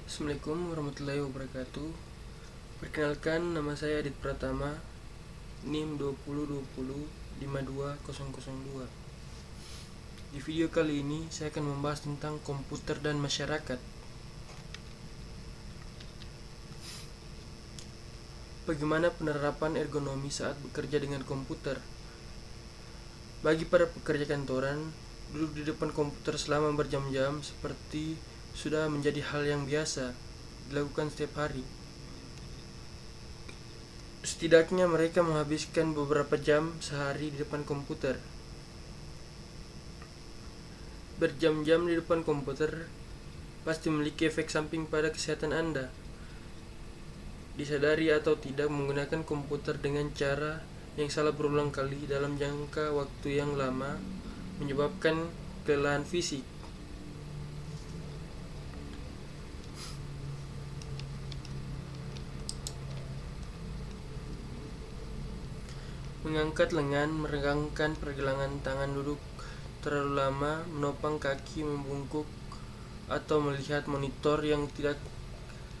Assalamualaikum warahmatullahi wabarakatuh. Perkenalkan, nama saya Adit Pratama, NIM 2020 52002. Di video kali ini saya akan membahas tentang komputer dan masyarakat. Bagaimana penerapan ergonomi saat bekerja dengan komputer? Bagi para pekerja kantoran, duduk di depan komputer selama berjam-jam seperti sudah menjadi hal yang biasa dilakukan setiap hari. Setidaknya mereka menghabiskan beberapa jam sehari di depan komputer. Berjam-jam di depan komputer pasti memiliki efek samping pada kesehatan Anda. Disadari atau tidak, menggunakan komputer dengan cara yang salah berulang kali dalam jangka waktu yang lama menyebabkan kelelahan fisik. Mengangkat lengan, meregangkan pergelangan tangan, duduk terlalu lama, menopang kaki, membungkuk, atau melihat monitor yang tidak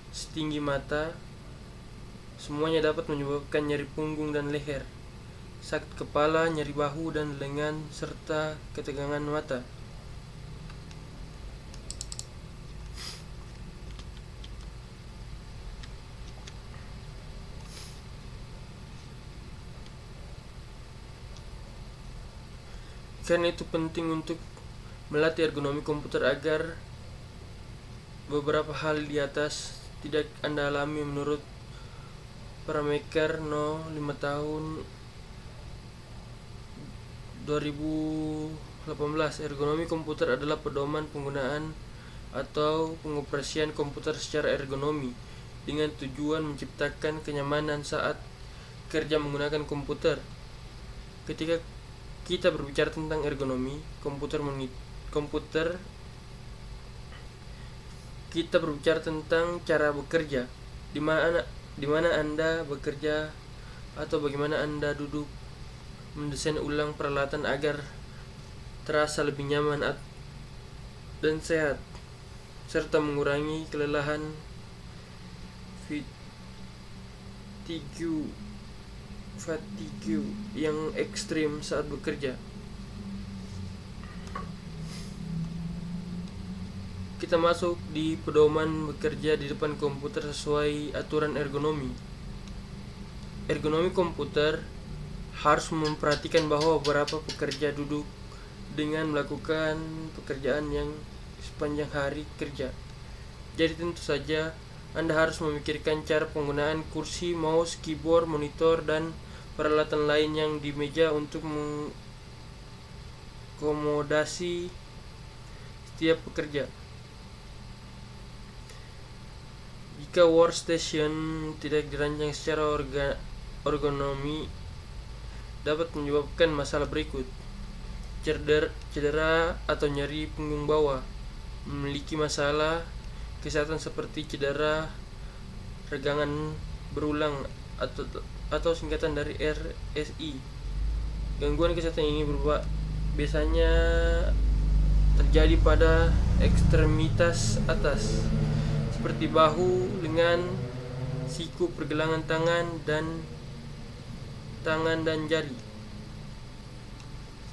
setinggi mata, semuanya dapat menyebabkan nyeri punggung dan leher, sakit kepala, nyeri bahu dan lengan, serta ketegangan mata. Karena itu penting untuk melatih ergonomi komputer agar beberapa hal di atas tidak Anda alami. Menurut Paramaker No 5 tahun 2018, ergonomi komputer adalah pedoman penggunaan atau pengoperasian komputer secara ergonomi dengan tujuan menciptakan kenyamanan saat kerja menggunakan komputer. Ketika kita berbicara tentang ergonomi komputer, kita berbicara tentang cara bekerja, di mana Anda bekerja atau bagaimana Anda duduk, mendesain ulang peralatan agar terasa lebih nyaman dan sehat, serta mengurangi kelelahan fatigue yang ekstrim saat bekerja. Kita masuk di pedoman bekerja di depan komputer sesuai aturan ergonomi. Ergonomi komputer harus memperhatikan bahwa beberapa pekerja duduk dengan melakukan pekerjaan yang sepanjang hari kerja. Jadi tentu saja Anda harus memikirkan cara penggunaan kursi, mouse, keyboard, monitor, dan peralatan lain yang di meja untuk mengakomodasi setiap pekerja. Jika workstation tidak dirancang secara ergonomi, dapat menyebabkan masalah berikut: cedera atau nyeri punggung bawah, memiliki masalah kesehatan seperti cedera regangan berulang atau singkatan dari RSI. Gangguan kesehatan ini biasanya terjadi pada ekstremitas atas seperti bahu, lengan, siku, pergelangan tangan dan jari.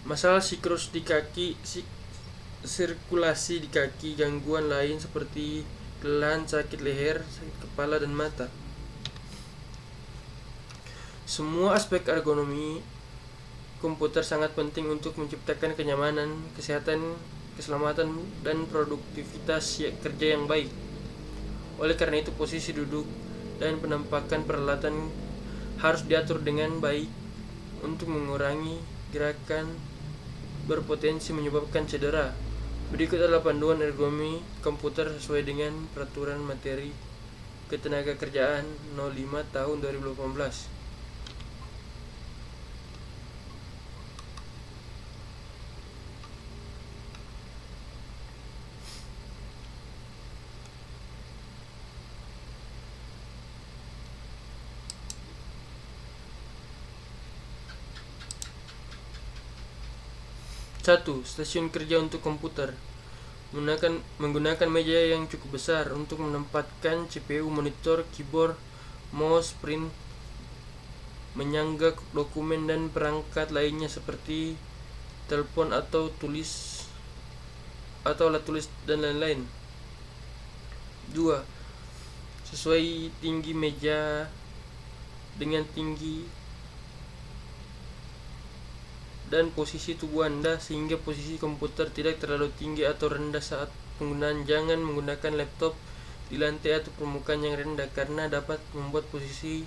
Masalah sirkulasi di kaki, gangguan lain seperti kelelahan, sakit leher, sakit kepala dan mata. Semua aspek ergonomi komputer sangat penting untuk menciptakan kenyamanan, kesehatan, keselamatan, dan produktivitas kerja yang baik. Oleh karena itu, posisi duduk dan penampakan peralatan harus diatur dengan baik untuk mengurangi gerakan berpotensi menyebabkan cedera. Berikut adalah panduan ergonomi komputer sesuai dengan Peraturan Materi Ketenagakerjaan No 5 tahun 2018. 1. Stasiun kerja untuk komputer. Menggunakan meja yang cukup besar untuk menempatkan CPU, monitor, keyboard, mouse, print, menyangga dokumen dan perangkat lainnya seperti telepon atau alat tulis dan lain-lain. 2. Sesuai tinggi meja dengan tinggi dan posisi tubuh Anda sehingga posisi komputer tidak terlalu tinggi atau rendah saat penggunaan. Jangan menggunakan laptop di lantai atau permukaan yang rendah karena dapat membuat posisi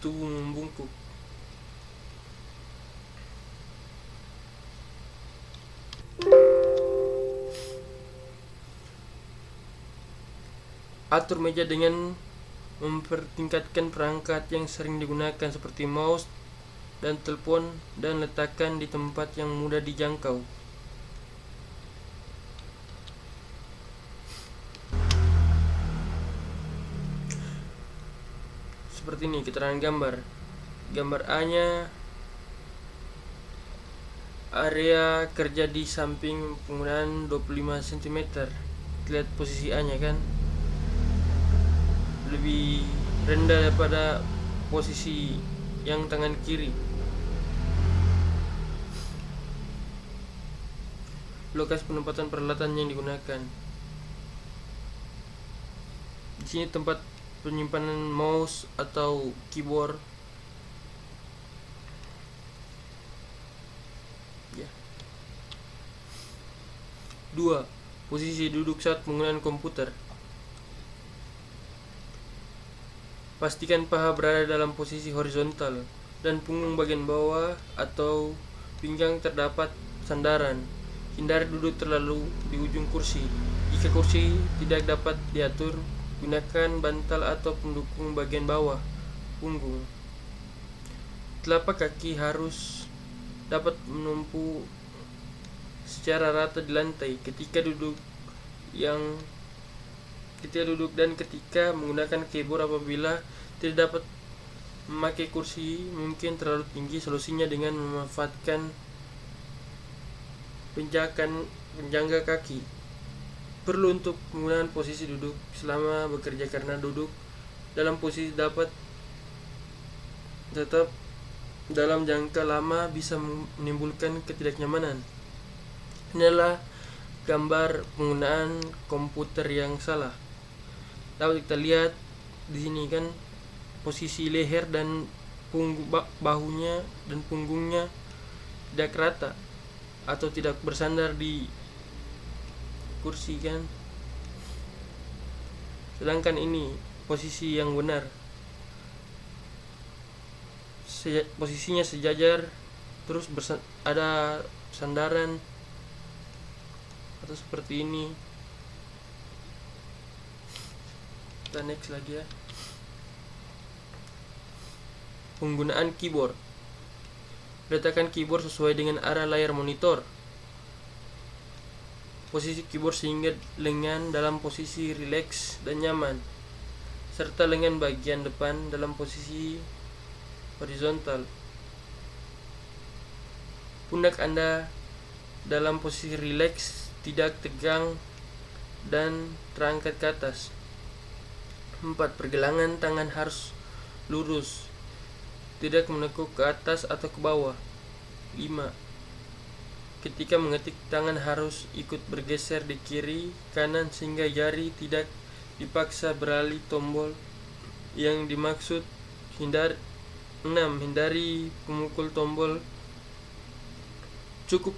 tubuh membungkuk. Atur meja dengan mempertingkatkan perangkat yang sering digunakan seperti mouse dan telepon dan letakkan di tempat yang mudah dijangkau. Seperti ini keterangan gambar. Gambar A-nya area kerja di samping penggunaan 25 cm. Lihat posisi A-nya kan lebih rendah daripada posisi yang tangan kiri. Lokasi penempatan peralatan yang digunakan. Di sini tempat penyimpanan mouse atau keyboard. Ya. 2. Posisi duduk saat penggunaan komputer. Pastikan paha berada dalam posisi horizontal dan punggung bagian bawah atau pinggang terdapat sandaran. Hindari duduk terlalu di ujung kursi. Jika kursi tidak dapat diatur, gunakan bantal atau pendukung bagian bawah punggung. Telapak kaki harus dapat menumpu secara rata di lantai ketika duduk dan ketika menggunakan keyboard. Apabila tidak dapat memakai kursi mungkin terlalu tinggi, solusinya dengan memanfaatkan penjangga kaki. Perlu untuk penggunaan posisi duduk selama bekerja karena duduk dalam posisi dapat tetap dalam jangka lama bisa menimbulkan ketidaknyamanan. Inilah gambar penggunaan komputer yang salah. Dapat kita lihat di sini kan posisi leher dan bahunya dan punggungnya tidak rata atau tidak bersandar di kursi kan. Sedangkan ini posisi yang benar. Posisinya sejajar, terus ada sandaran atau seperti ini. Kita next lagi ya. Penggunaan keyboard. Letakkan keyboard sesuai dengan arah layar monitor. Posisi keyboard sehingga lengan dalam posisi rileks dan nyaman, serta lengan bagian depan dalam posisi horizontal. Pundak Anda dalam posisi rileks, tidak tegang dan terangkat ke atas. 4. Pergelangan tangan harus lurus, tidak menekuk ke atas atau ke bawah. 5. Ketika mengetik, tangan harus ikut bergeser di kiri kanan sehingga jari tidak dipaksa beralih tombol yang dimaksud. 6. Hindari pemukul tombol. Cukup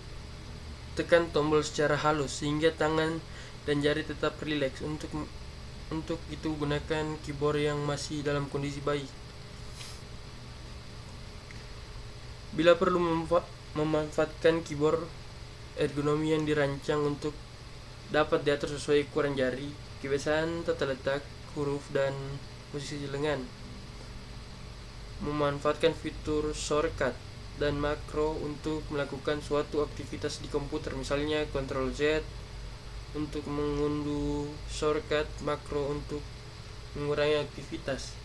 tekan tombol secara halus sehingga tangan dan jari tetap rileks. Untuk itu gunakan keyboard yang masih dalam kondisi baik. Bila perlu memanfaatkan keyboard ergonomi yang dirancang untuk dapat diatur sesuai ukuran jari, kebiasaan tata letak huruf dan posisi lengan. Memanfaatkan fitur shortcut dan makro untuk melakukan suatu aktivitas di komputer, misalnya Ctrl Z untuk mengunduh shortcut, makro untuk mengurangi aktivitas.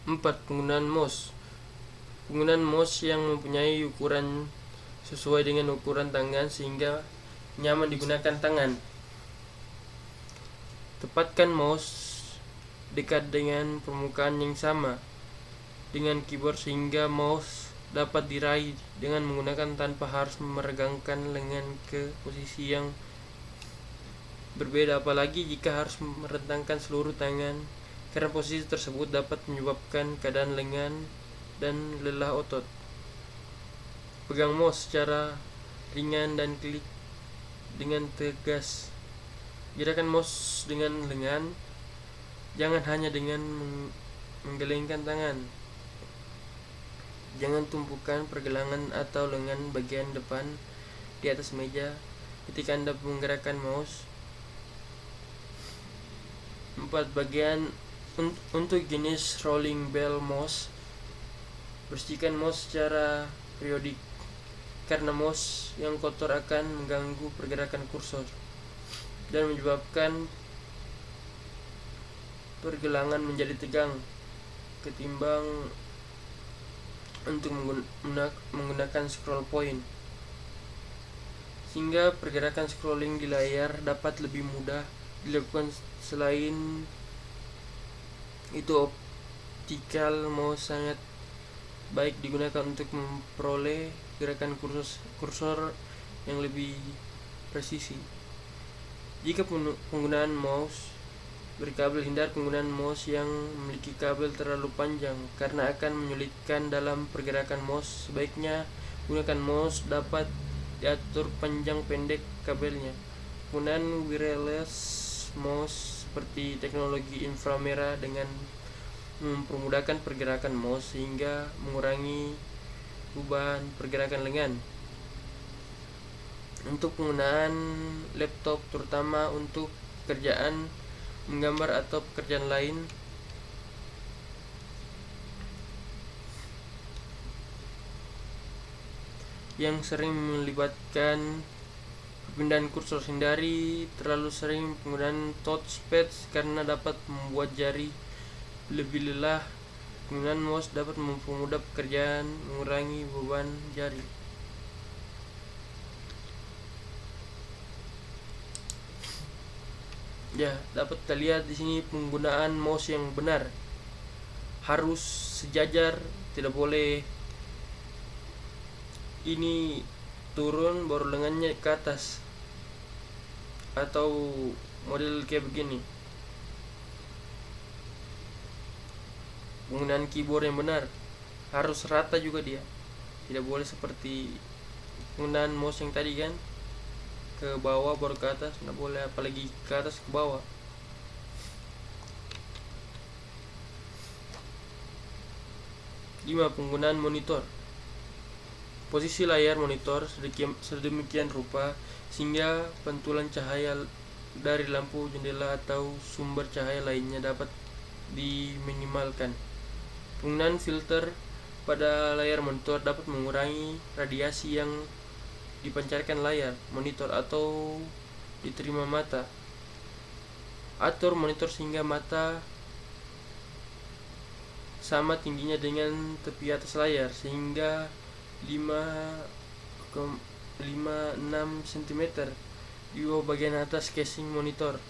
4. Penggunaan mouse. Penggunaan mouse yang mempunyai ukuran sesuai dengan ukuran tangan sehingga nyaman digunakan tangan. Tepatkan mouse dekat dengan permukaan yang sama dengan keyboard sehingga mouse dapat diraih dengan menggunakan tanpa harus meregangkan lengan ke posisi yang berbeda, apalagi jika harus merentangkan seluruh tangan, karena posisi tersebut dapat menyebabkan keadaan lengan dan lelah otot. Pegang mouse secara ringan dan klik dengan tegas. Gerakan mouse dengan lengan, jangan hanya dengan menggelengkan tangan. Jangan tumpukan pergelangan atau lengan bagian depan di atas meja ketika Anda menggerakkan mouse. 4. Bagian untuk jenis rolling ball mouse, bersihkan mouse secara periodik karena mouse yang kotor akan mengganggu pergerakan kursor dan menyebabkan pergelangan menjadi tegang ketimbang untuk menggunakan scroll point, sehingga pergerakan scrolling di layar dapat lebih mudah dilakukan. Selain itu, optical mouse sangat baik digunakan untuk memperoleh gerakan kursor yang lebih presisi. Jika penggunaan mouse berkabel, hindar penggunaan mouse yang memiliki kabel terlalu panjang karena akan menyulitkan dalam pergerakan mouse. Sebaiknya gunakan mouse dapat diatur panjang pendek kabelnya. Penggunaan wireless mouse seperti teknologi inframerah dengan mempermudahkan pergerakan mouse sehingga mengurangi beban pergerakan lengan. Untuk penggunaan laptop, terutama untuk pekerjaan menggambar atau pekerjaan lain, yang sering melibatkan perpindahan kursor, hindari terlalu sering penggunaan touchpad karena dapat membuat jari lebih lelah. Penggunaan mouse dapat mempermudah pekerjaan, mengurangi beban jari. Ya, dapat kita lihat di sini penggunaan mouse yang benar harus sejajar, tidak boleh ini turun baru lengannya ke atas atau model kayak begini. Penggunaan keyboard yang benar harus rata juga dia, tidak boleh seperti penggunaan mouse yang tadi kan, ke bawah baru ke atas, tidak boleh, apalagi ke atas ke bawah. Penggunaan monitor. Posisi layar monitor sedemikian rupa sehingga pantulan cahaya dari lampu, jendela atau sumber cahaya lainnya dapat diminimalkan. Penggunaan filter pada layar monitor dapat mengurangi radiasi yang dipancarkan layar monitor atau diterima mata. Atur monitor sehingga mata sama tingginya dengan tepi atas layar, sehingga 5,6 cm di bawah bagian atas casing monitor.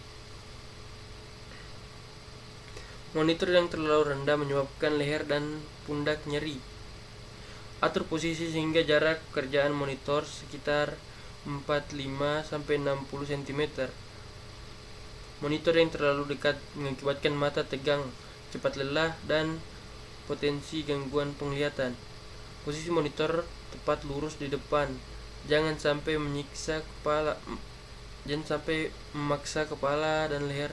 Monitor yang terlalu rendah menyebabkan leher dan pundak nyeri. Atur posisi sehingga jarak pekerjaan monitor sekitar 45-60 cm. Monitor yang terlalu dekat mengakibatkan mata tegang, cepat lelah, dan potensi gangguan penglihatan. Posisi monitor tepat lurus di depan. Jangan sampai memaksa kepala dan leher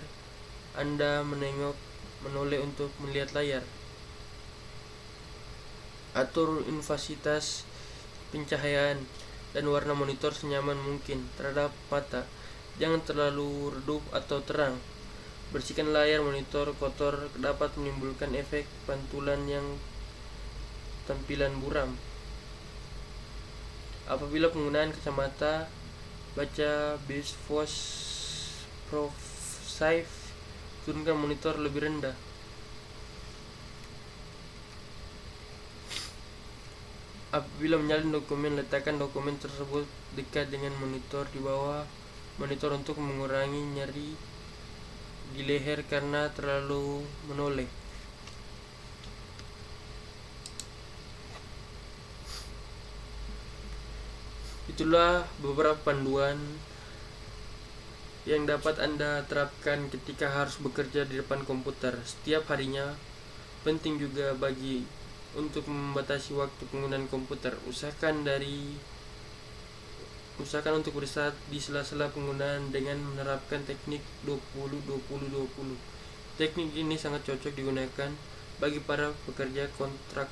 Anda menoleh untuk melihat layar. Atur intensivtas pencahayaan dan warna monitor senyaman mungkin terhadap mata. Jangan terlalu redup atau terang. Bersihkan layar monitor kotor dapat menimbulkan efek pantulan yang tampilan buram. Apabila penggunaan kacamata baca Best Voice Pro 5, turunkan monitor lebih rendah. Apabila menyalin dokumen, letakkan dokumen tersebut dekat dengan monitor di bawah monitor untuk mengurangi nyeri di leher karena terlalu menoleh. Itulah beberapa panduan yang dapat Anda terapkan ketika harus bekerja di depan komputer setiap harinya. Penting juga bagi untuk membatasi waktu penggunaan komputer. Usahakan untuk beristirahat di sela-sela penggunaan dengan menerapkan teknik 20-20-20. Teknik ini sangat cocok digunakan bagi para pekerja kontrak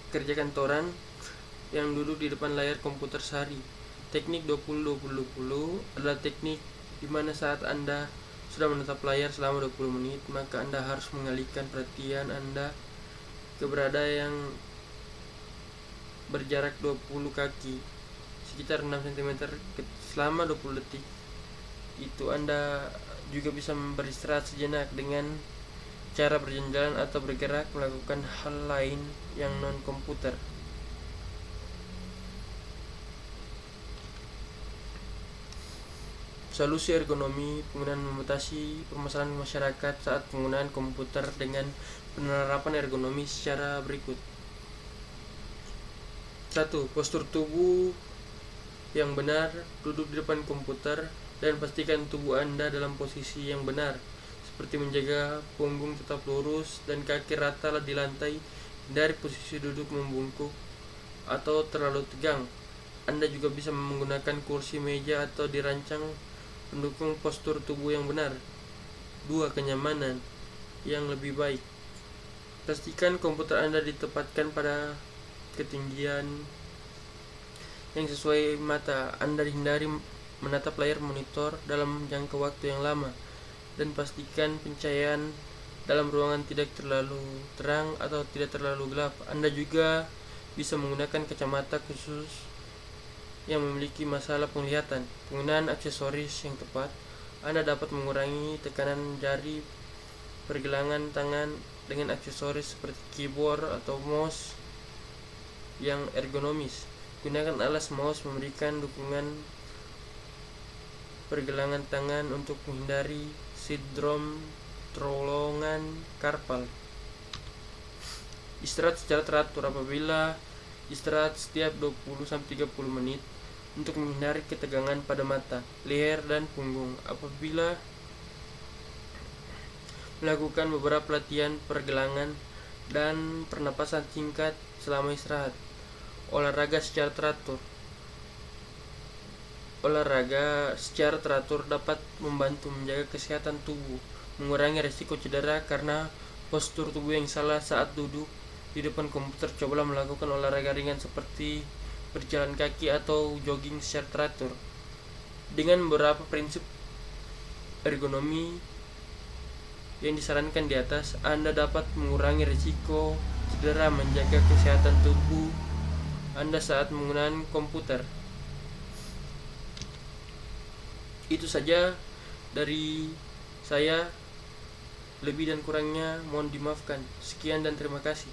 kerja kantoran yang duduk di depan layar komputer sehari. Teknik 20-20-20 adalah teknik di mana saat Anda sudah menatap layar selama 20 menit, maka Anda harus mengalihkan perhatian Anda ke berada yang berjarak 20 kaki, sekitar 6 cm selama 20 detik. Itu Anda juga bisa beristirahat sejenak dengan cara berjalan-jalan atau bergerak melakukan hal lain yang non-komputer. Solusi ergonomi penggunaan membatasi permasalahan masyarakat saat penggunaan komputer dengan penerapan ergonomi secara berikut. 1. Postur tubuh yang benar. Duduk di depan komputer dan pastikan tubuh Anda dalam posisi yang benar, seperti menjaga punggung tetap lurus dan kaki rata di lantai. Dari posisi duduk membungkuk atau terlalu tegang. Anda juga bisa menggunakan kursi, meja, atau dirancang pendukung postur tubuh yang benar. 2. Kenyamanan yang lebih baik. Pastikan komputer Anda ditempatkan pada ketinggian yang sesuai mata Anda. Hindari menatap layar monitor dalam jangka waktu yang lama, dan pastikan pencahayaan dalam ruangan tidak terlalu terang atau tidak terlalu gelap. Anda juga bisa menggunakan kacamata khusus yang memiliki masalah penglihatan. Penggunaan aksesoris yang tepat. Anda dapat mengurangi tekanan jari, pergelangan tangan dengan aksesoris seperti keyboard atau mouse yang ergonomis. Gunakan alas mouse memberikan dukungan pergelangan tangan untuk menghindari sindrom terowongan karpal. Istirahat secara teratur. Apabila istirahat setiap 20-30 menit untuk menghindari ketegangan pada mata, leher, dan punggung. Apabila melakukan beberapa latihan pergelangan dan pernapasan singkat selama istirahat. Olahraga secara teratur. Olahraga secara teratur dapat membantu menjaga kesehatan tubuh, mengurangi risiko cedera karena postur tubuh yang salah saat duduk di depan komputer. Cobalah melakukan olahraga ringan seperti berjalan kaki atau jogging secara teratur. Dengan beberapa prinsip ergonomi yang disarankan di atas, Anda dapat mengurangi risiko cedera, menjaga kesehatan tubuh Anda saat menggunakan komputer. Itu saja dari saya. Lebih dan kurangnya mohon dimaafkan. Sekian dan terima kasih.